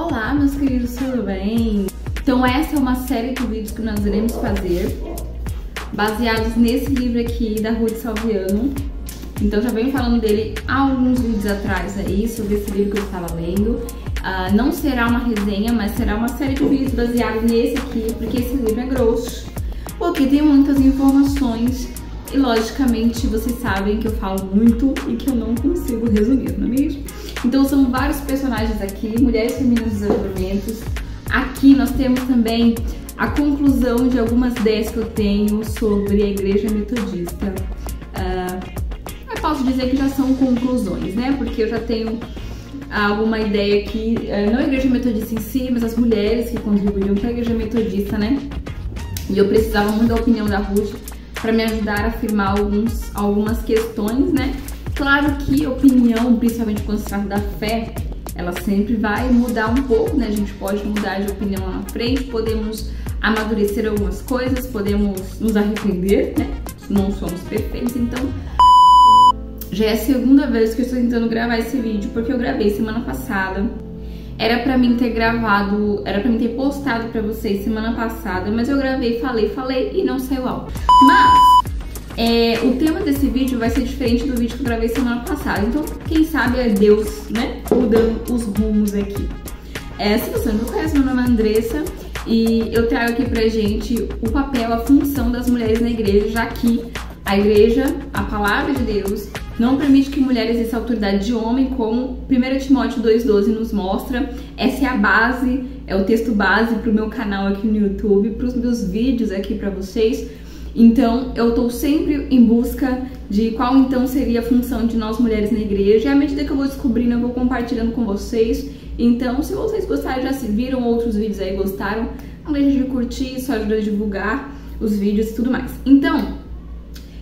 Olá, meus queridos, tudo bem? Então essa é uma série de vídeos que nós iremos fazer baseados nesse livro aqui da Ruth Salviano. Então já venho falando dele há alguns vídeos atrás aí, sobre esse livro que eu estava lendo. Não será uma resenha, mas será uma série de vídeos baseados nesse aqui, porque esse livro é grosso, porque tem muitas informações e logicamente vocês sabem que eu falo muito e que eu não consigo resumir, não é mesmo? Então são vários personagens aqui, mulheres femininas desenvolvimentos. Aqui nós temos também a conclusão de algumas ideias que eu tenho sobre a Igreja Metodista. Eu posso dizer que já são conclusões, né? Porque eu já tenho alguma ideia aqui, não a Igreja Metodista em si, mas as mulheres que contribuíram para a Igreja Metodista, né? E eu precisava muito da opinião da Ruth para me ajudar a afirmar algumas questões, né? Claro que a opinião, principalmente quando se trata da fé, ela sempre vai mudar um pouco, né? A gente pode mudar de opinião lá na frente, podemos amadurecer algumas coisas, podemos nos arrepender, né? Não somos perfeitos, então já é a segunda vez que eu estou tentando gravar esse vídeo, porque eu gravei semana passada. Era pra mim ter gravado, era pra mim ter postado pra vocês semana passada, mas eu gravei, falei e não saiu áudio. Mas o tema desse vídeo vai ser diferente do vídeo que eu gravei semana passada, então quem sabe é Deus, né, mudando os rumos aqui. Se você não conhece, meu nome é Andressa e eu trago aqui pra gente o papel, a função das mulheres na igreja, já que a igreja, a palavra de Deus, não permite que mulher exerça autoridade de homem, como 1 Timóteo 2,12 nos mostra. Essa é a base, é o texto base para o meu canal aqui no YouTube, para os meus vídeos aqui para vocês. Então, eu estou sempre em busca de qual então seria a função de nós mulheres na igreja. E à medida que eu vou descobrindo, eu vou compartilhando com vocês. Então, se vocês gostarem, já se viram outros vídeos aí, gostaram, não deixe de curtir, isso ajuda a divulgar os vídeos e tudo mais. Então,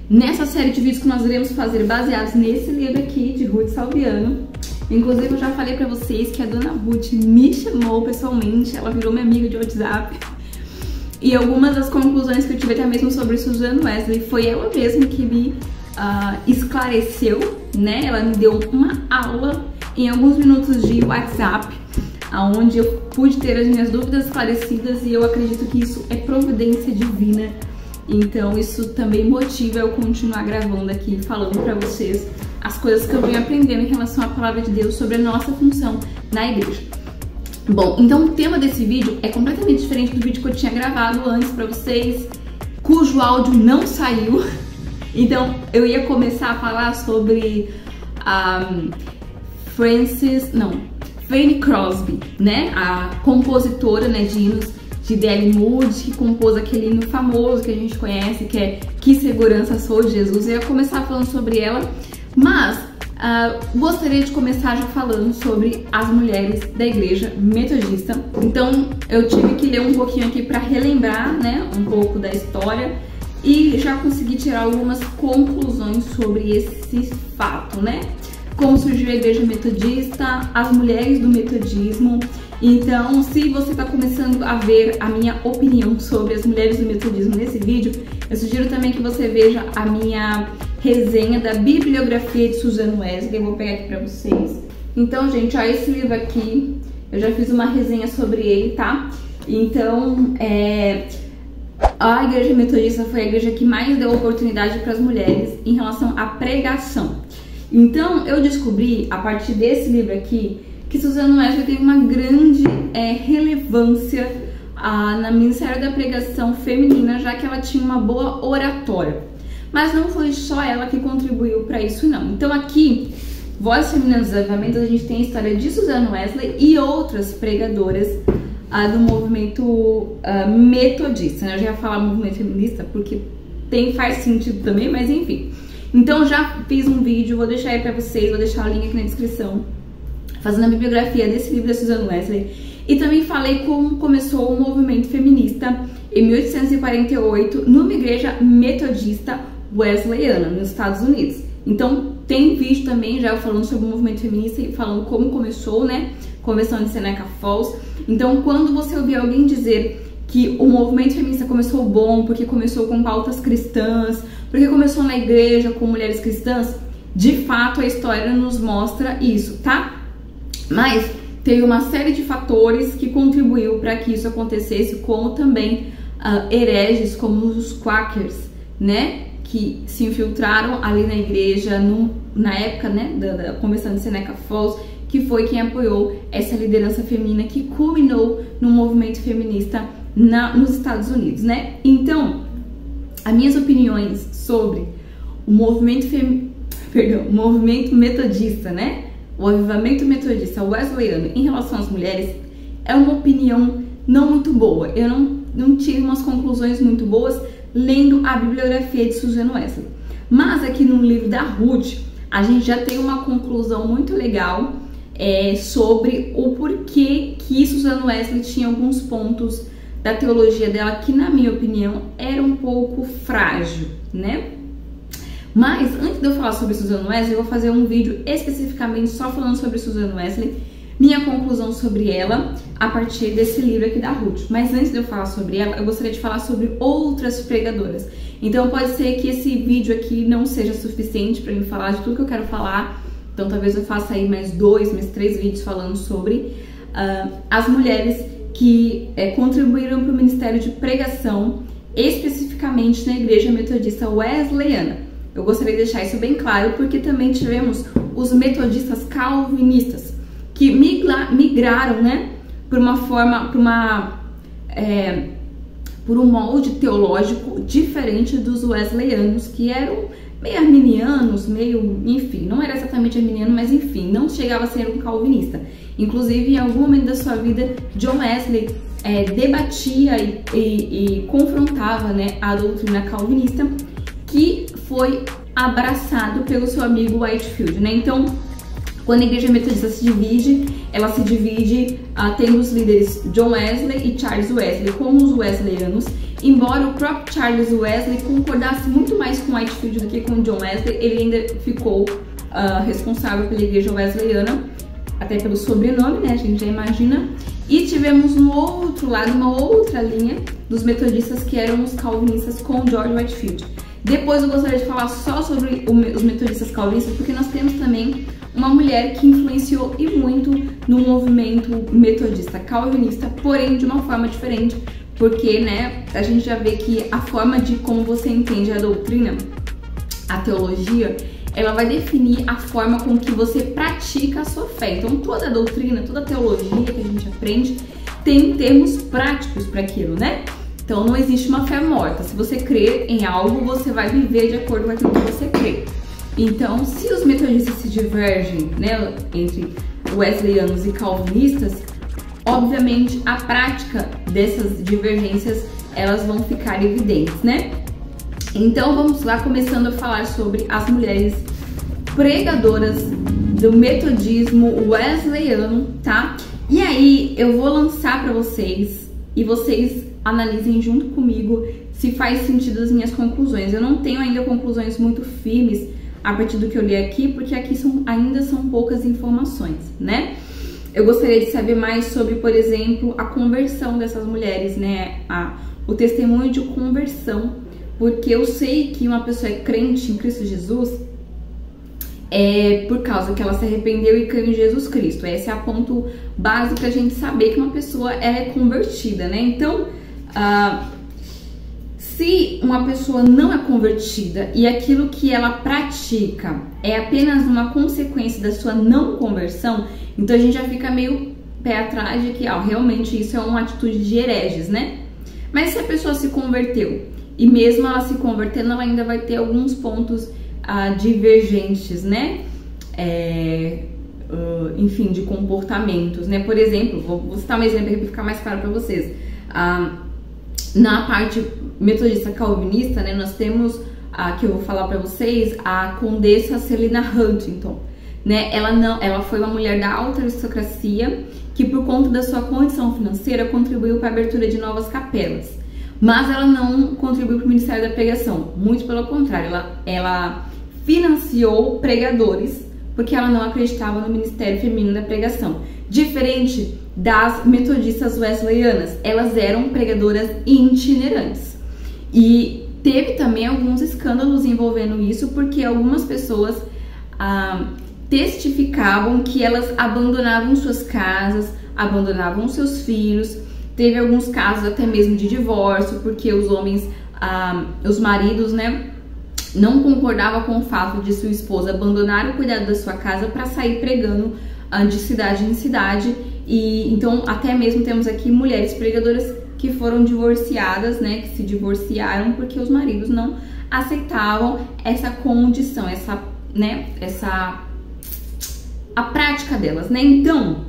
nessa série de vídeos que nós iremos fazer baseados nesse livro aqui de Ruth Salviano, inclusive eu já falei pra vocês que a dona Ruth me chamou pessoalmente, ela virou minha amiga de WhatsApp, e algumas das conclusões que eu tive até mesmo sobre Susan Wesley foi ela mesma que me esclareceu, né? Ela me deu uma aula em alguns minutos de WhatsApp, onde eu pude ter as minhas dúvidas esclarecidas, e eu acredito que isso é providência divina. Então isso também motiva eu continuar gravando aqui, falando pra vocês as coisas que eu venho aprendendo em relação à palavra de Deus sobre a nossa função na igreja. Bom, então o tema desse vídeo é completamente diferente do vídeo que eu tinha gravado antes pra vocês, cujo áudio não saiu. Então eu ia começar a falar sobre Fanny Crosby, né? A compositora, né, de hinos de Deli Moody, que compôs aquele hino famoso que a gente conhece, que é Que Segurança Sou Jesus. Eu ia começar falando sobre ela, mas gostaria de começar já falando sobre as mulheres da igreja metodista. Então eu tive que ler um pouquinho aqui para relembrar, né, um pouco da história e já consegui tirar algumas conclusões sobre esse fato, né? Como surgiu a igreja metodista, as mulheres do metodismo. Então, se você está começando a ver a minha opinião sobre as mulheres do metodismo nesse vídeo, eu sugiro também que você veja a minha resenha da bibliografia de Susan Wesley. Eu vou pegar aqui pra vocês. Então, gente, ó, esse livro aqui, eu já fiz uma resenha sobre ele, tá? Então, a igreja metodista foi a igreja que mais deu oportunidade para as mulheres em relação à pregação. Então, eu descobri, a partir desse livro aqui, que Susan Wesley teve uma grande relevância no Ministério da Pregação Feminina, já que ela tinha uma boa oratória. Mas não foi só ela que contribuiu para isso, não. Então aqui, Vozes Femininas dos Avivamentos, a gente tem a história de Susan Wesley e outras pregadoras do movimento metodista, né? Eu já ia falar movimento feminista porque faz sentido também, mas enfim. Então já fiz um vídeo, vou deixar aí pra vocês, vou deixar o link aqui na descrição, fazendo a bibliografia desse livro da Susan Wesley. E também falei como começou o movimento feminista em 1848 numa igreja metodista wesleyana nos Estados Unidos. Então tem vídeo também já falando sobre o movimento feminista e falando como começou, né? Convenção de Seneca Falls. Então quando você ouvir alguém dizer que o movimento feminista começou bom porque começou com pautas cristãs, porque começou na igreja com mulheres cristãs, de fato a história nos mostra isso, tá? Mas teve uma série de fatores que contribuiu para que isso acontecesse, como também hereges como os Quakers, né, que se infiltraram ali na igreja na época, né, da Convenção de Seneca Falls, que foi quem apoiou essa liderança feminina que culminou no movimento feminista nos Estados Unidos, né? Então, as minhas opiniões sobre o movimento metodista, né? O avivamento metodista wesleyano em relação às mulheres é uma opinião não muito boa. Eu não tive umas conclusões muito boas lendo a bibliografia de Susan Wesley. Mas aqui no livro da Ruth, a gente já tem uma conclusão muito legal sobre o porquê que Susan Wesley tinha alguns pontos da teologia dela que, na minha opinião, era um pouco frágil, né? Mas antes de eu falar sobre Susan Wesley, eu vou fazer um vídeo especificamente só falando sobre Susan Wesley, minha conclusão sobre ela a partir desse livro aqui da Ruth. Mas antes de eu falar sobre ela, eu gostaria de falar sobre outras pregadoras. Então pode ser que esse vídeo aqui não seja suficiente para mim falar de tudo que eu quero falar. Então talvez eu faça aí mais 3 vídeos falando sobre as mulheres que contribuíram para o ministério de pregação, especificamente na igreja metodista wesleyana. Eu gostaria de deixar isso bem claro, porque também tivemos os metodistas calvinistas, que migraram, né, por um molde teológico diferente dos wesleyanos, que eram meio arminianos, enfim, não era exatamente arminiano, mas enfim, não chegava a ser um calvinista. Inclusive, em algum momento da sua vida, John Wesley debatia e confrontava, né, a doutrina calvinista, que foi abraçado pelo seu amigo Whitefield, né? Então, quando a igreja metodista se divide, ela se divide tendo os líderes John Wesley e Charles Wesley como os wesleyanos. Embora o próprio Charles Wesley concordasse muito mais com Whitefield do que com John Wesley, ele ainda ficou responsável pela igreja wesleyana, até pelo sobrenome, né? A gente já imagina. E tivemos no outro lado, uma outra linha dos metodistas, que eram os calvinistas com George Whitefield. Depois eu gostaria de falar só sobre os metodistas calvinistas, porque nós temos também uma mulher que influenciou e muito no movimento metodista calvinista, porém de uma forma diferente, porque, né, a gente já vê que a forma de como você entende a doutrina, a teologia, ela vai definir a forma com que você pratica a sua fé. Então toda a doutrina, toda a teologia que a gente aprende tem termos práticos para aquilo, né? Então não existe uma fé morta. Se você crer em algo, você vai viver de acordo com aquilo que você crê. Então, se os metodistas se divergem, né, entre wesleyanos e calvinistas, obviamente a prática dessas divergências, elas vão ficar evidentes, né? Então vamos lá, começando a falar sobre as mulheres pregadoras do metodismo wesleyano, tá? E aí eu vou lançar para vocês e vocês analisem junto comigo se faz sentido as minhas conclusões. Eu não tenho ainda conclusões muito firmes a partir do que eu li aqui, porque aqui ainda são poucas informações, né? Eu gostaria de saber mais sobre, por exemplo, a conversão dessas mulheres, né? O testemunho de conversão, porque eu sei que uma pessoa é crente em Cristo Jesus por causa que ela se arrependeu e creu em Jesus Cristo. Esse é o ponto básico pra gente saber que uma pessoa é convertida, né? Então, se uma pessoa não é convertida e aquilo que ela pratica é apenas uma consequência da sua não conversão, então a gente já fica meio pé atrás de que realmente isso é uma atitude de hereges, né? Mas se a pessoa se converteu e mesmo ela se convertendo, ela ainda vai ter alguns pontos divergentes, né? Enfim, de comportamentos, né? Por exemplo, vou citar um exemplo aqui para ficar mais claro para vocês. Na parte metodista calvinista, né, nós temos, que eu vou falar para vocês, a condessa Selina Huntington, né? Ela foi uma mulher da alta aristocracia que, por conta da sua condição financeira, contribuiu para a abertura de novas capelas. Mas ela não contribuiu para o Ministério da Pregação, muito pelo contrário, ela financiou pregadores porque ela não acreditava no Ministério Feminino da Pregação. Diferente das metodistas wesleyanas, elas eram pregadoras itinerantes. E teve também alguns escândalos envolvendo isso, porque algumas pessoas testificavam que elas abandonavam suas casas, abandonavam seus filhos. Teve alguns casos até mesmo de divórcio, porque os homens, os maridos, né, não concordavam com o fato de sua esposa abandonar o cuidado da sua casa para sair pregando de cidade em cidade. E então até mesmo temos aqui mulheres pregadoras que foram divorciadas, né, que se divorciaram porque os maridos não aceitavam essa condição, a prática delas, né? Então,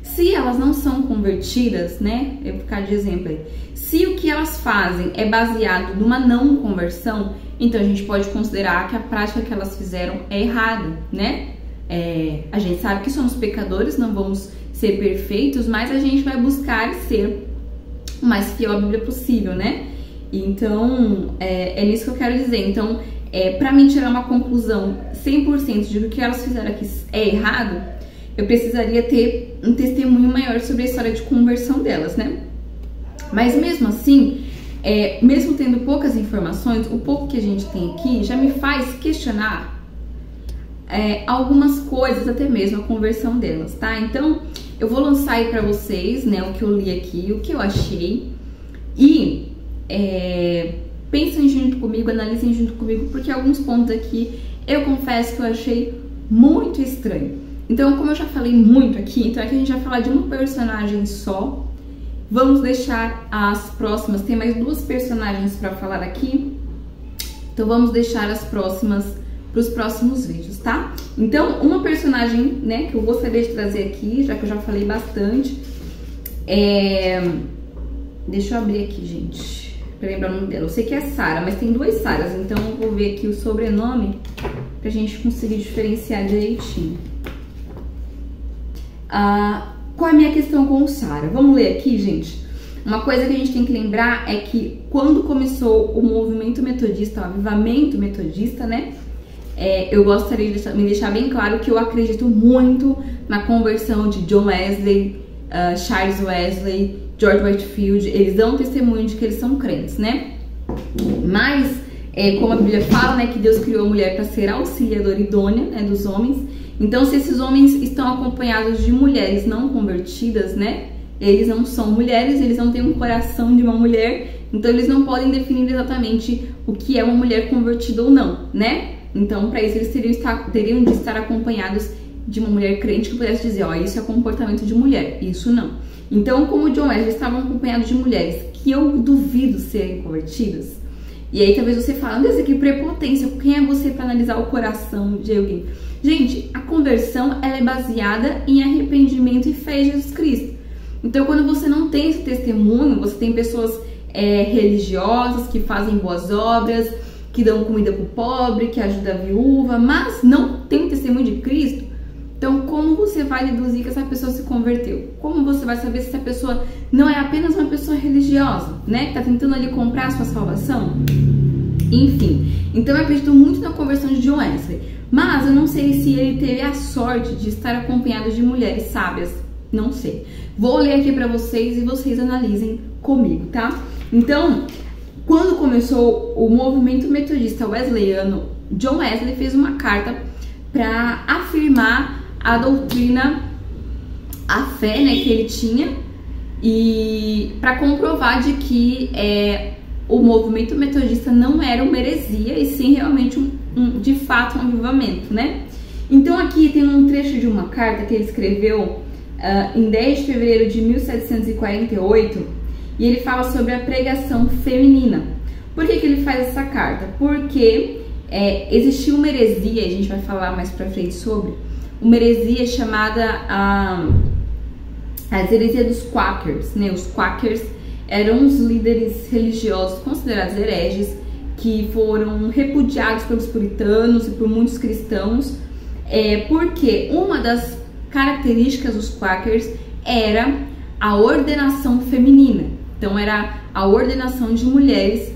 se elas não são convertidas, né, eu vou ficar de exemplo aí, se o que elas fazem é baseado numa não conversão, então a gente pode considerar que a prática que elas fizeram é errada, né? A gente sabe que somos pecadores, não vamos ser perfeitos, mas a gente vai buscar ser o mais fiel à Bíblia possível, né? Então, é nisso que eu quero dizer. Então, pra mim tirar uma conclusão 100% de que o que elas fizeram aqui é errado, eu precisaria ter um testemunho maior sobre a história de conversão delas, né? Mas mesmo assim, mesmo tendo poucas informações, o pouco que a gente tem aqui já me faz questionar algumas coisas, até mesmo a conversão delas, tá? Então, eu vou lançar aí pra vocês, né, o que eu li aqui, o que eu achei, e pensem junto comigo, analisem junto comigo, porque alguns pontos aqui eu confesso que eu achei muito estranho. Então, como eu já falei muito aqui, então aqui a gente vai falar de uma personagem só. Vamos deixar as próximas, tem mais 2 personagens pra falar aqui, então vamos deixar as próximas para os próximos vídeos, tá? Então, uma personagem, né, que eu gostaria de trazer aqui, já que eu já falei bastante, deixa eu abrir aqui, gente, pra lembrar o nome dela. Eu sei que é Sara, mas tem 2 Saras, então eu vou ver aqui o sobrenome pra gente conseguir diferenciar direitinho. Qual é a minha questão com Sara? Vamos ler aqui, gente. Uma coisa que a gente tem que lembrar é que quando começou o movimento metodista, o avivamento metodista, né, eu gostaria de me deixar bem claro que eu acredito muito na conversão de John Wesley, Charles Wesley, George Whitefield. Eles dão testemunho de que eles são crentes, né? Mas, como a Bíblia fala, né, que Deus criou a mulher para ser auxiliadora idônea, né, dos homens. Então, se esses homens estão acompanhados de mulheres não convertidas, né, eles não são mulheres, eles não têm um coração de uma mulher, então eles não podem definir exatamente o que é uma mulher convertida ou não, né? Então, para isso, eles teriam de estar acompanhados de uma mulher crente que pudesse dizer, ó, isso é comportamento de mulher, isso não. Então, como John Wesley estavam acompanhados de mulheres que eu duvido serem convertidas, e aí talvez você fale, Andressa, que prepotência, quem é você para analisar o coração de alguém? Gente, a conversão, ela é baseada em arrependimento e fé em Jesus Cristo. Então, quando você não tem esse testemunho, você tem pessoas religiosas que fazem boas obras, que dão comida pro pobre, que ajuda a viúva, mas não tem o testemunho de Cristo. Então, como você vai deduzir que essa pessoa se converteu? Como você vai saber se essa pessoa não é apenas uma pessoa religiosa, né? Que tá tentando ali comprar a sua salvação? Enfim, então eu acredito muito na conversão de John Wesley, mas eu não sei se ele teve a sorte de estar acompanhado de mulheres sábias, não sei. Vou ler aqui pra vocês e vocês analisem comigo, tá? Então, quando começou o movimento metodista wesleyano, John Wesley fez uma carta para afirmar a doutrina, a fé, né, que ele tinha, e para comprovar de que o movimento metodista não era uma heresia, e sim realmente de fato um avivamento, né? Então aqui tem um trecho de uma carta que ele escreveu em 10 de fevereiro de 1748, e ele fala sobre a pregação feminina. Por que ele faz essa carta? Porque existia uma heresia, a gente vai falar mais pra frente sobre, uma heresia chamada as heresias dos Quakers, né? Os Quakers eram os líderes religiosos considerados hereges, que foram repudiados pelos puritanos e por muitos cristãos, porque uma das características dos Quakers era a ordenação feminina. Então era a ordenação de mulheres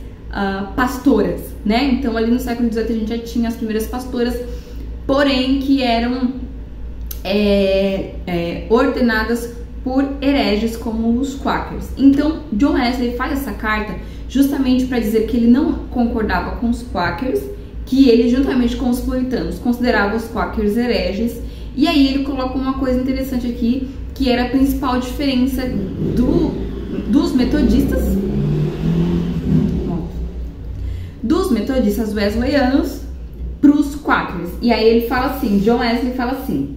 pastoras, né? Então ali no século XVIII a gente já tinha as primeiras pastoras, porém que eram ordenadas por hereges como os Quakers. Então John Wesley faz essa carta justamente para dizer que ele não concordava com os Quakers que ele, juntamente com os puritanos, considerava os quakers hereges. E aí ele coloca uma coisa interessante aqui, que era a principal diferença dos metodistas wesleyanos para os quakers. E aí ele fala assim, John Wesley fala assim: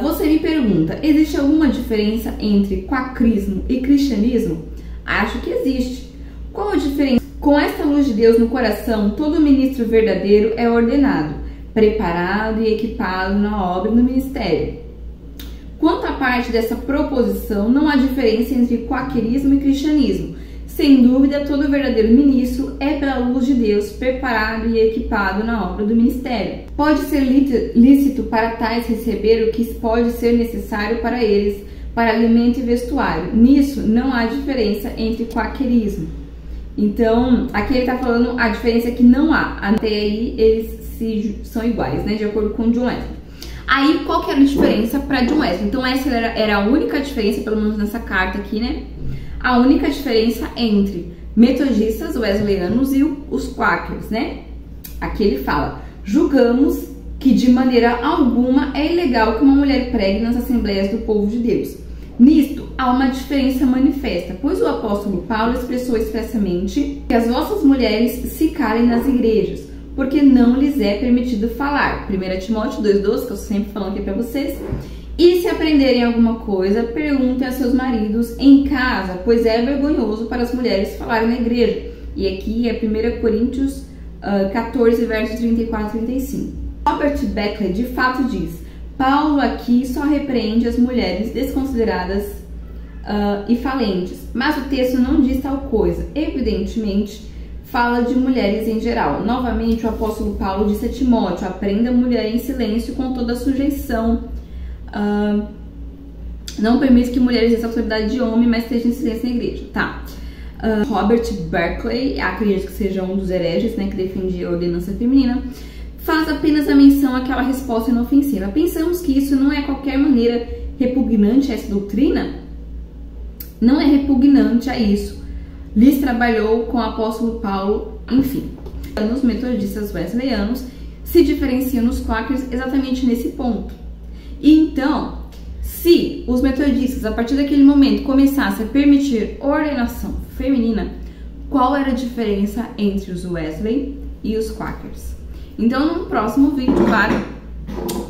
você me pergunta, existe alguma diferença entre quakrismo e cristianismo? Acho que existe. Qual a diferença? Com esta luz de Deus no coração, todo ministro verdadeiro é ordenado, preparado e equipado na obra e no ministério. Quanto à parte dessa proposição, não há diferença entre quakerismo e cristianismo. Sem dúvida, todo verdadeiro ministro é pela luz de Deus preparado e equipado na obra do ministério. Pode ser lícito para tais receber o que pode ser necessário para eles, para alimento e vestuário. Nisso não há diferença entre quakerismo. Então, aqui ele está falando a diferença é que não há. Até aí eles são iguais, né? De acordo com John Wesley. Aí, qual que era a diferença para John Wesley? Então, essa era a única diferença, pelo menos nessa carta aqui, né? A única diferença entre metodistas wesleyanos e os quakers, né? Aqui ele fala: julgamos que de maneira alguma é ilegal que uma mulher pregue nas assembleias do povo de Deus. Nisto há uma diferença manifesta, pois o apóstolo Paulo expressou expressamente que as vossas mulheres se calem nas igrejas, porque não lhes é permitido falar. 1 Timóteo 2,12, que eu sempre falo aqui para vocês. E se aprenderem alguma coisa, perguntem a seus maridos em casa, pois é vergonhoso para as mulheres falarem na igreja. E aqui é 1 Coríntios 14, versos 34 e 35. Robert Beckley de fato diz: Paulo aqui só repreende as mulheres desconsideradas e falentes, mas o texto não diz tal coisa. Evidentemente, fala de mulheres em geral. Novamente, o apóstolo Paulo disse a Timóteo: aprenda a mulher em silêncio com toda a sujeição. Não permite que mulheres exerçam autoridade de homem, mas estejam em silêncio na igreja. Tá. Robert Berkeley, acredito que seja um dos hereges, né, que defendia a ordenança feminina, faz apenas a menção àquela resposta inofensiva. Pensamos que isso não é qualquer maneira repugnante a essa doutrina? Não é repugnante a isso. Liz trabalhou com o apóstolo Paulo, enfim. Os metodistas wesleyanos se diferenciam dos quakers exatamente nesse ponto. E então, se os metodistas, a partir daquele momento, começassem a permitir ordenação feminina, qual era a diferença entre os Wesley e os quakers? Então, no próximo vídeo, claro,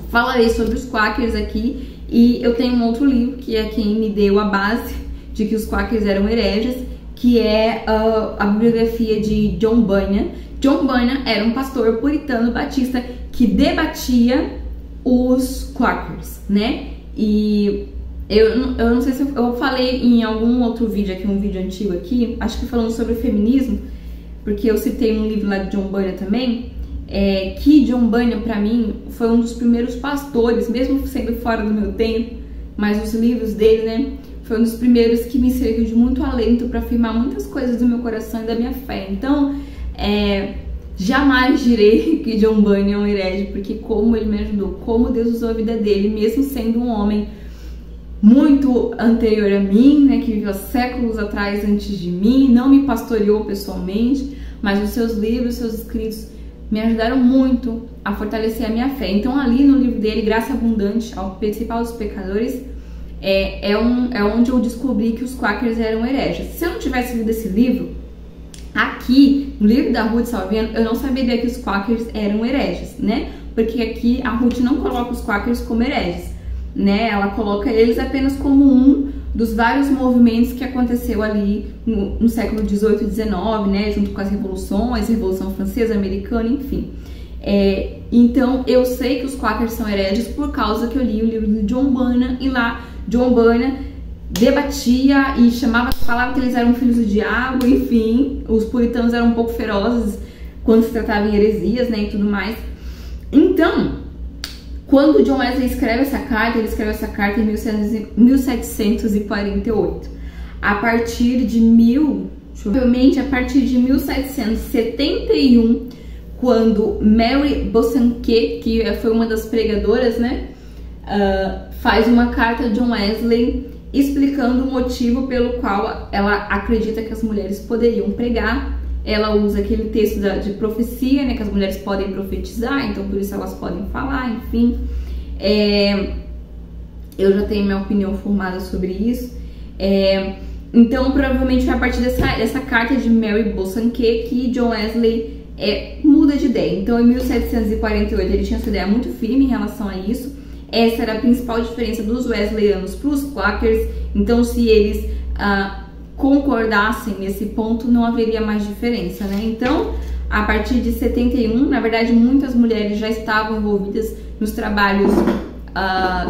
falarei sobre os quakers aqui, e eu tenho um outro livro que é quem me deu a base de que os quakers eram hereges, que é a bibliografia de John Bunyan. John Bunyan era um pastor puritano batista que debatia os quakers, né? E eu não sei se eu falei em algum outro vídeo aqui, um vídeo antigo aqui, acho que falando sobre feminismo, porque eu citei um livro lá de John Bunyan também, que John Bunyan, pra mim, foi um dos primeiros pastores, mesmo sendo fora do meu tempo, mas os livros dele, né, foi um dos primeiros que me serviu de muito alento para afirmar muitas coisas do meu coração e da minha fé. Então, jamais direi que John Bunyan é um herege, porque como ele me ajudou, como Deus usou a vida dele, mesmo sendo um homem muito anterior a mim, né, que viveu séculos atrás antes de mim, não me pastoreou pessoalmente, mas os seus livros, os seus escritos me ajudaram muito a fortalecer a minha fé. Então ali no livro dele, Graça Abundante ao Principal dos Pecadores, é onde eu descobri que os quakers eram hereges. Se eu não tivesse lido esse livro, aqui no livro da Ruth Salviano, eu não saberia que os quakers eram hereges, né? Porque aqui a Ruth não coloca os quakers como hereges, né? Ela coloca eles apenas como um dos vários movimentos que aconteceu ali no século 18 e 19, né? Junto com as revoluções, Revolução Francesa, Americana, enfim. Então eu sei que os quakers são hereges por causa que eu li o livro de John Bunyan, e lá John Bunyan debatia e falava que eles eram filhos do diabo, enfim, os puritanos eram um pouco ferozes quando se tratava em heresias, né, e tudo mais. Então, quando John Wesley escreve essa carta, ele escreve essa carta em 1748. A partir de 1771, quando Mary Bosanquet, que foi uma das pregadoras, né, faz uma carta a John Wesley explicando o motivo pelo qual ela acredita que as mulheres poderiam pregar ela usa aquele texto de profecia, né, que as mulheres podem profetizar, então por isso elas podem falar, enfim. Eu já tenho minha opinião formada sobre isso. Então provavelmente foi a partir dessa carta de Mary Bosanquet que John Wesley muda de ideia. Então em 1748 ele tinha essa ideia muito firme em relação a isso. Essa era a principal diferença dos Wesleyanos para os Quakers. Então se eles concordassem nesse ponto, não haveria mais diferença, né? Então, a partir de 71, na verdade, muitas mulheres já estavam envolvidas nos trabalhos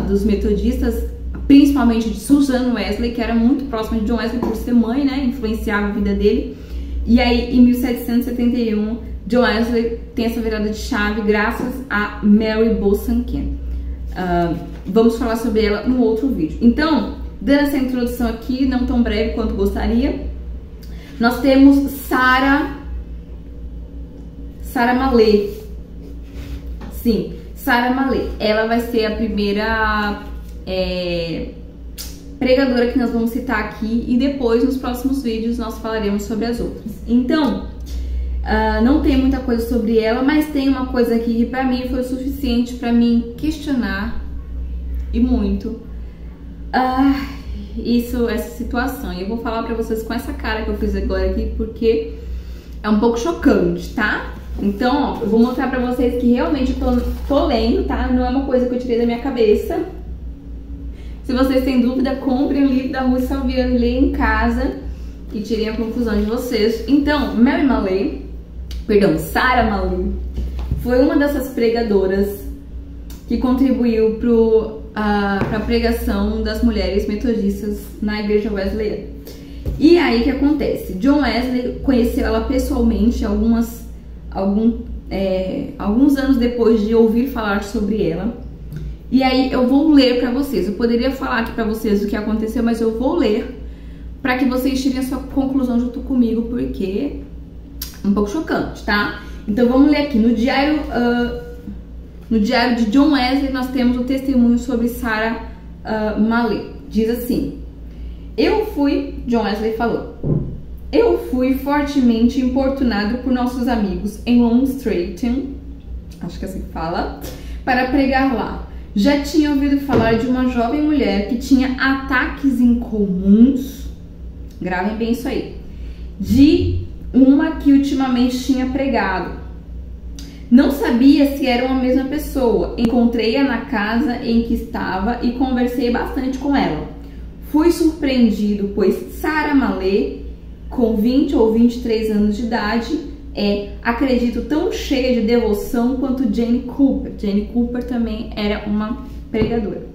dos metodistas, principalmente de Susan Wesley, que era muito próxima de John Wesley por ser mãe, né? Influenciava a vida dele. E aí, em 1771, John Wesley tem essa virada de chave graças a Mary Bosanquet. Vamos falar sobre ela no outro vídeo. Então, dando essa introdução aqui, não tão breve quanto gostaria, nós temos Sarah Mallet. Sim, Sarah Mallet. Ela vai ser a primeira pregadora que nós vamos citar aqui, e depois, nos próximos vídeos, nós falaremos sobre as outras. Então, não tem muita coisa sobre ela, mas tem uma coisa aqui que pra mim foi o suficiente pra mim questionar, e muito, essa situação. E eu vou falar pra vocês com essa cara que eu fiz agora aqui, porque é um pouco chocante, tá? Então, ó, eu vou mostrar pra vocês que realmente eu tô lendo, tá? Não é uma coisa que eu tirei da minha cabeça. Se vocês têm dúvida, comprem o livro da Ruth Salviano, leiam em casa e tirem a conclusão de vocês. Então, Sarah Mallet foi uma dessas pregadoras que contribuiu para a pregação das mulheres metodistas na igreja wesleyana. E aí o que acontece? John Wesley conheceu ela pessoalmente alguns anos depois de ouvir falar sobre ela. E aí eu vou ler para vocês. Eu poderia falar aqui para vocês o que aconteceu, mas eu vou ler para que vocês tirem a sua conclusão junto comigo, porque é um pouco chocante, tá? Então vamos ler aqui no diário de John Wesley. Nós temos o testemunho sobre Sarah Mallet. Diz assim: John Wesley falou, eu fui fortemente importunado por nossos amigos em Longstreet, acho que assim que fala, para pregar lá. Já tinha ouvido falar de uma jovem mulher que tinha ataques incomuns, gravem bem isso aí, de uma que ultimamente tinha pregado. Não sabia se eram a mesma pessoa. Encontrei-a na casa em que estava e conversei bastante com ela. Fui surpreendido, pois Sarah Mallet, com 20 ou 23 anos de idade, acredito, tão cheia de devoção quanto Jane Cooper. Jane Cooper também era uma pregadora.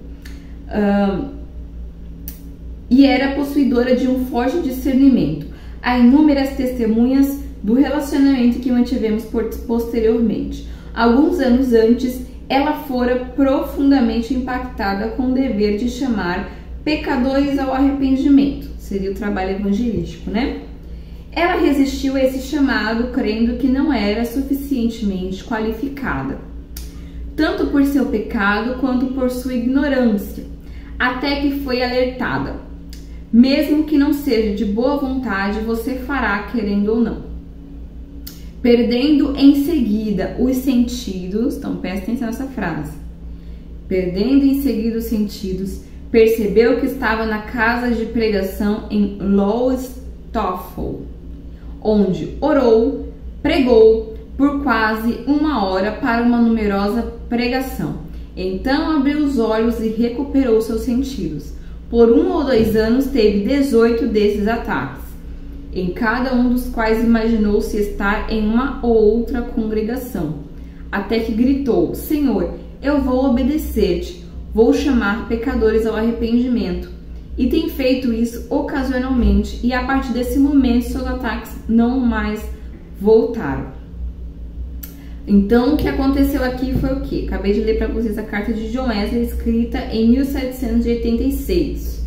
E era possuidora de um forte discernimento. Há inúmeras testemunhas do relacionamento que mantivemos posteriormente. Alguns anos antes, ela fora profundamente impactada com o dever de chamar pecadores ao arrependimento. Seria o trabalho evangelístico, né? Ela resistiu a esse chamado, crendo que não era suficientemente qualificada, tanto por seu pecado quanto por sua ignorância, até que foi alertada. Mesmo que não seja de boa vontade, você fará, querendo ou não. Perdendo em seguida os sentidos, então presta atenção nessa frase, perdendo em seguida os sentidos, percebeu que estava na casa de pregação em Lowestoft, onde orou, pregou por quase 1 hora para uma numerosa pregação. Então abriu os olhos e recuperou seus sentidos. Por 1 ou 2 anos teve 18 desses ataques, em cada um dos quais imaginou-se estar em uma ou outra congregação, até que gritou: Senhor, eu vou obedecer-te, vou chamar pecadores ao arrependimento. E tem feito isso ocasionalmente, e a partir desse momento seus ataques não mais voltaram. Então o que aconteceu aqui foi o que? Acabei de ler para vocês a carta de John Wesley, escrita em 1786.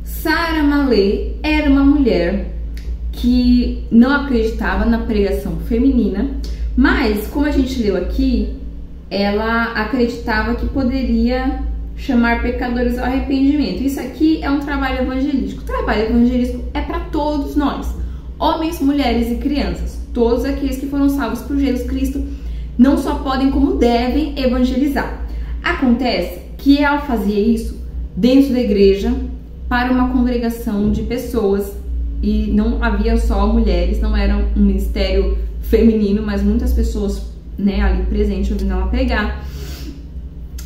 Sarah Mallet era uma mulher que não acreditava na pregação feminina, mas, como a gente leu aqui, ela acreditava que poderia chamar pecadores ao arrependimento. Isso aqui é um trabalho evangelístico. O trabalho evangelístico é para todos nós. homens, mulheres e crianças. Todos aqueles que foram salvos por Jesus Cristo não só podem, como devem evangelizar. Acontece que ela fazia isso dentro da igreja para uma congregação de pessoas e não havia só mulheres, não era um ministério feminino, mas muitas pessoas, né, ali presentes ouvindo ela pregar.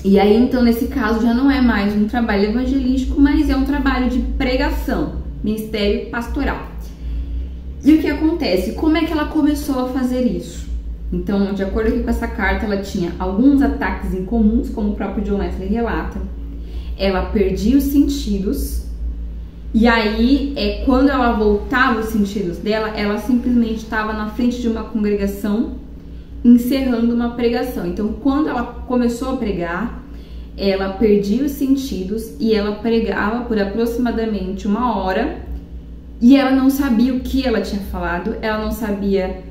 E aí, então, nesse caso, já não é mais um trabalho evangelístico, mas é um trabalho de pregação, ministério pastoral. E o que acontece? Como é que ela começou a fazer isso? Então, de acordo aqui com essa carta, ela tinha alguns ataques incomuns, como o próprio John Wesley relata. Ela perdia os sentidos, e aí, quando ela voltava os sentidos dela, ela simplesmente estava na frente de uma congregação, encerrando uma pregação. Então, quando ela começou a pregar, ela perdia os sentidos e ela pregava por aproximadamente 1 hora, e ela não sabia o que ela tinha falado, ela não sabia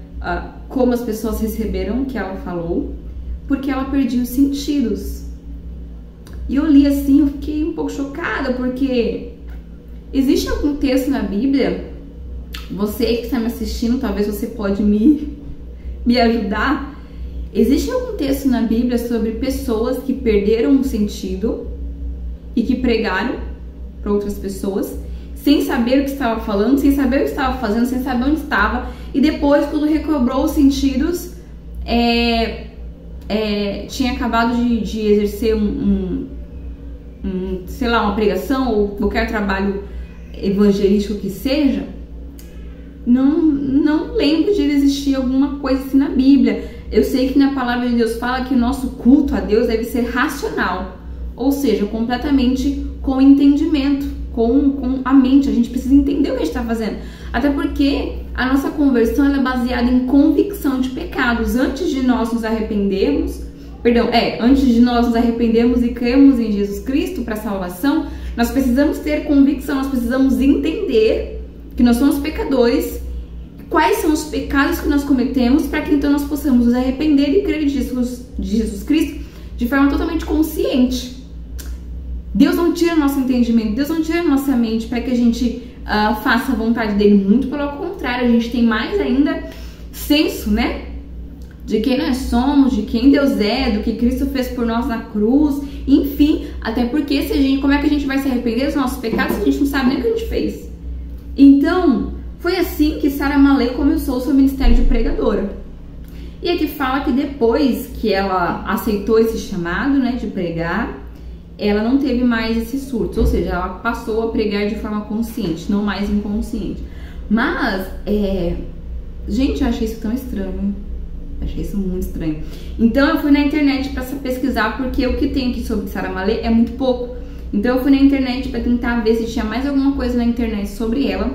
como as pessoas receberam o que ela falou, porque ela perdia os sentidos. E eu li assim, eu fiquei um pouco chocada, porque existe algum texto na Bíblia, você que está me assistindo, talvez você pode me ajudar. Existe algum texto na Bíblia sobre pessoas que perderam o sentido e que pregaram para outras pessoas sem saber o que estava falando, sem saber o que estava fazendo, sem saber onde estava, e depois, quando recobrou os sentidos, tinha acabado de exercer sei lá, uma pregação ou qualquer trabalho evangelístico que seja? Não lembro de existir alguma coisa assim na Bíblia. Eu sei que na palavra de Deus fala que o nosso culto a Deus deve ser racional, ou seja, completamente com entendimento, com a mente. A gente precisa entender o que a gente está fazendo, até porque a nossa conversão ela é baseada em convicção de pecados. Antes de nós nos arrependermos e crermos em Jesus Cristo para salvação, nós precisamos ter convicção, nós precisamos entender que nós somos pecadores, quais são os pecados que nós cometemos, para que então nós possamos nos arrepender e crer em Jesus Cristo de forma totalmente consciente. Deus não tira nosso entendimento, Deus não tira nossa mente para que a gente faça a vontade dele, muito pelo contrário, a gente tem mais ainda senso, né, de quem nós somos, de quem Deus é, do que Cristo fez por nós na cruz, enfim, até porque como é que a gente vai se arrepender dos nossos pecados se a gente não sabe nem o que a gente fez? Então, foi assim que Sarah Malé começou o seu ministério de pregadora. E aqui fala que depois que ela aceitou esse chamado, né, de pregar, ela não teve mais esses surtos, ou seja, ela passou a pregar de forma consciente, não mais inconsciente. Mas, gente, eu achei isso tão estranho. Achei isso muito estranho. Então eu fui na internet para pesquisar, porque o que tem aqui sobre Sarah Malé é muito pouco. Então eu fui na internet para tentar ver se tinha mais alguma coisa na internet sobre ela.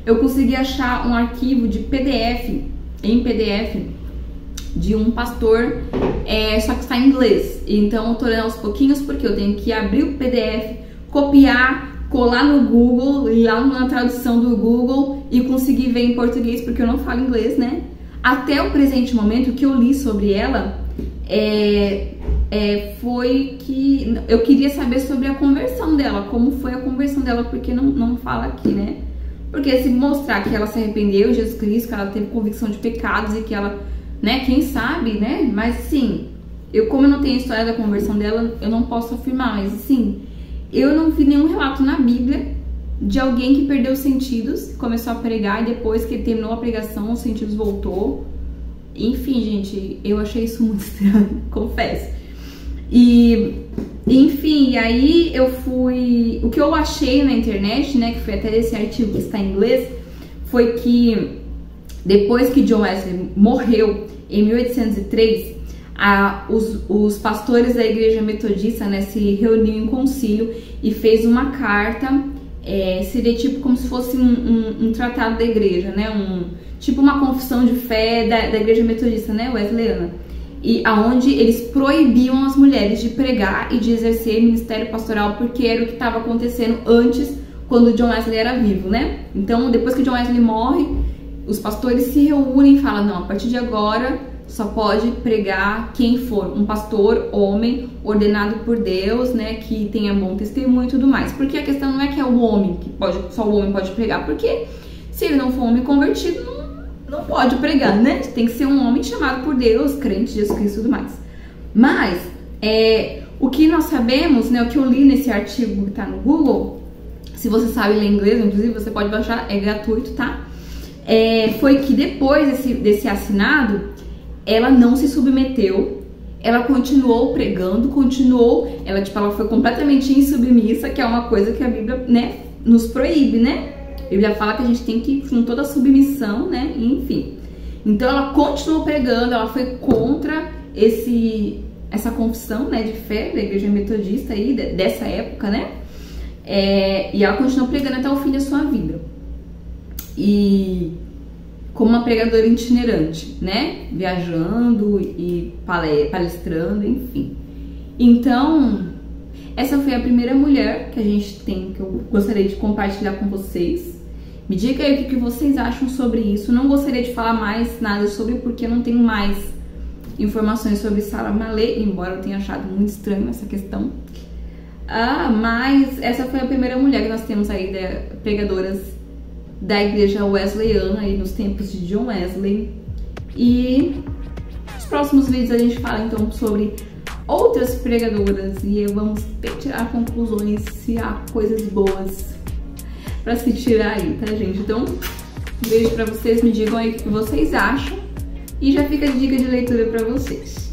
Eu consegui achar um arquivo de em PDF, de um pastor, só que está em inglês. Então eu tô lendo aos pouquinhos, porque eu tenho que abrir o PDF, copiar, colar no Google, ir lá na tradução do Google e conseguir ver em português, porque eu não falo inglês, né? Até o presente momento, o que eu li sobre ela foi que eu queria saber sobre a conversão dela, como foi a conversão dela, porque não fala aqui, né? Porque se mostrar que ela se arrependeu de Jesus Cristo, que ela teve convicção de pecados e que ela, né, quem sabe, né? Mas sim, como eu não tenho a história da conversão dela, eu não posso afirmar, mas sim, eu não vi nenhum relato na Bíblia de alguém que perdeu os sentidos, começou a pregar e depois que terminou a pregação os sentidos voltou. Enfim, gente, eu achei isso muito estranho, confesso. Enfim, e aí o que eu achei na internet, né, que foi até esse artigo que está em inglês, foi que depois que John Wesley morreu em 1803, os pastores da igreja metodista, né, se reuniram em concílio e fez uma carta. Seria tipo como se fosse um tratado da igreja, né? Tipo uma confissão de fé da igreja metodista, né? Wesleyana. E aonde eles proibiam as mulheres de pregar e de exercer ministério pastoral, porque era o que estava acontecendo antes, quando John Wesley era vivo, né? Então, depois que John Wesley morre, os pastores se reúnem e falam: não, a partir de agora só pode pregar quem for um pastor, homem, ordenado por Deus, né, que tenha bom testemunho e tudo mais. Porque a questão não é que é o homem que pode, só o homem pode pregar, porque Se ele não for um homem convertido, não pode pregar, né? Tem que ser um homem chamado por Deus, crente em Jesus Cristo e tudo mais. Mas, o que nós sabemos, né, o que eu li nesse artigo que tá no Google, se você sabe ler inglês, inclusive, você pode baixar, é gratuito, tá? Foi que depois desse assinado, ela não se submeteu, ela continuou pregando, ela foi completamente insubmissa, que é uma coisa que a Bíblia, né, nos proíbe, né? A Bíblia fala que a gente tem que ir com toda a submissão, né? Enfim. Então ela continuou pregando, ela foi contra essa confissão, né, de fé da igreja metodista aí, dessa época, né? E ela continuou pregando até o fim da sua vida. E como uma pregadora itinerante, né? Viajando e palestrando, enfim. Então, essa foi a primeira mulher que a gente tem, que eu gostaria de compartilhar com vocês. Me diga aí o que vocês acham sobre isso. Não gostaria de falar mais nada sobre, porque eu não tenho mais informações sobre Sarah Mallet, embora eu tenha achado muito estranho essa questão. Mas essa foi a primeira mulher que nós temos aí, pregadoras da igreja wesleyana, aí nos tempos de John Wesley. E nos próximos vídeos a gente fala então sobre outras pregadoras e vamos tirar conclusões se há coisas boas pra se tirar aí, tá, gente? Então, um beijo pra vocês, me digam aí o que vocês acham e já fica a dica de leitura pra vocês.